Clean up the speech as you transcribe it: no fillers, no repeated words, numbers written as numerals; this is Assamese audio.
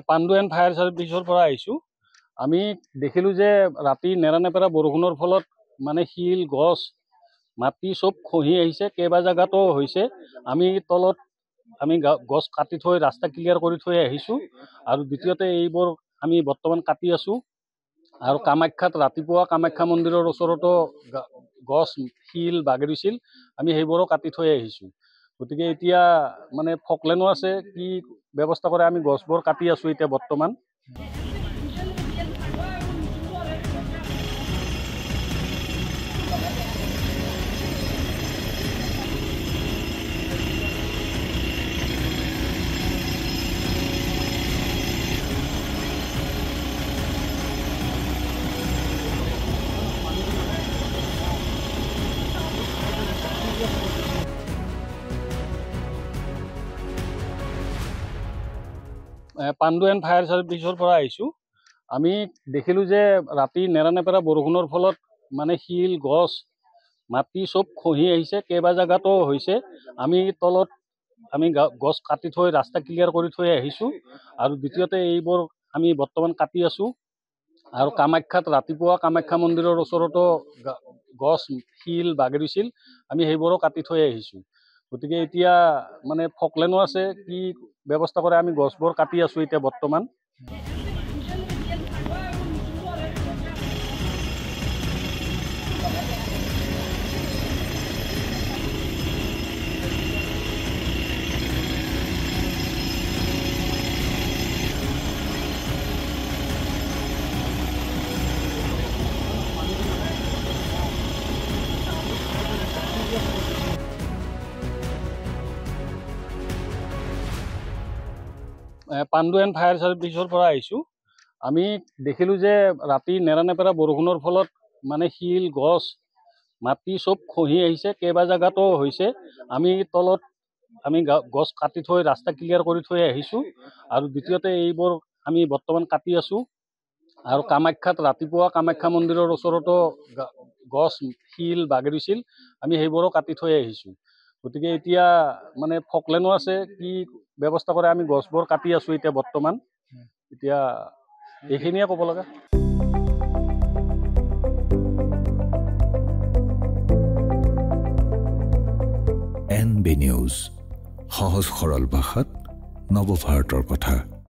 পাণ্ডু এণ্ড ফায়াৰ ছাৰ্ভিচৰ পৰা আহিছোঁ। আমি দেখিলোঁ যে ৰাতি নেৰানেপেৰা বৰষুণৰ ফলত মানে শিল গছ মাটি চব খহি আহিছে, কেইবা জেগাতো হৈছে। আমি তলত গছ কাটি থৈ ৰাস্তা ক্লিয়াৰ কৰি থৈ আহিছোঁ আৰু দ্বিতীয়তে এইবোৰ আমি বৰ্তমান কাটি আছোঁ। আৰু কামাখ্যাত ৰাতিপুৱা কামাখ্যা মন্দিৰৰ ওচৰতো গছ শিল বাগৰিছিল, আমি সেইবোৰো কাটি থৈ আহিছোঁ। গতিকে এতিয়া মানে ফকলেনো আছে, কি ব্যৱস্থা কৰে আমি গছবোৰ কাটি আছোঁ এতিয়া বৰ্তমান। পাণ্ডু এণ্ড ফায়াৰ ছাৰ্ভিচৰ পৰা আহিছোঁ। আমি দেখিলোঁ যে ৰাতি নেৰানেপেৰা বৰষুণৰ ফলত মানে শিল গছ মাটি চব খহি আহিছে, কেইবা জেগাতো হৈছে। আমি তলত গছ কাটি থৈ ৰাস্তা ক্লিয়াৰ কৰি থৈ আহিছোঁ আৰু দ্বিতীয়তে এইবোৰ আমি বৰ্তমান কাটি আছোঁ। আৰু কামাখ্যাত ৰাতিপুৱা কামাখ্যা মন্দিৰৰ ওচৰতো গছ শিল বাগৰিছিল, আমি সেইবোৰো কাটি থৈ আহিছোঁ। গতিকে এতিয়া মানে ফকলেনো আছে, কি ব্যৱস্থা কৰে আমি গছবোৰ কাটি আছোঁ এতিয়া বৰ্তমান। পাণ্ডু এণ্ড ফায়াৰ ছাৰ্ভিচৰ পৰা আহিছোঁ। আমি দেখিলোঁ যে ৰাতি নেৰানেপেৰা বৰষুণৰ ফলত মানে শিল গছ মাটি চব খহি আহিছে, কেইবা জেগাতো হৈছে। আমি তলত গছ কাটি থৈ ৰাস্তা ক্লিয়াৰ কৰি থৈ আহিছোঁ আৰু দ্বিতীয়তে এইবোৰ আমি বৰ্তমান কাটি আছোঁ। আৰু কামাখ্যাত ৰাতিপুৱা কামাখ্যা মন্দিৰৰ ওচৰতো গছ শিল বাগৰিছিল, আমি সেইবোৰো কাটি থৈ আহিছোঁ। গতিকে এতিয়া মানে ফকলেনো আছে, কি ব্যৱস্থা কৰে আমি গছবোৰ কাটি আছোঁ এতিয়া বৰ্তমান। এতিয়া এইখিনিয়ে ক'ব লগা। NB নিউজ, সহজ সৰল ভাষাত নৱভাৰতৰ কথা।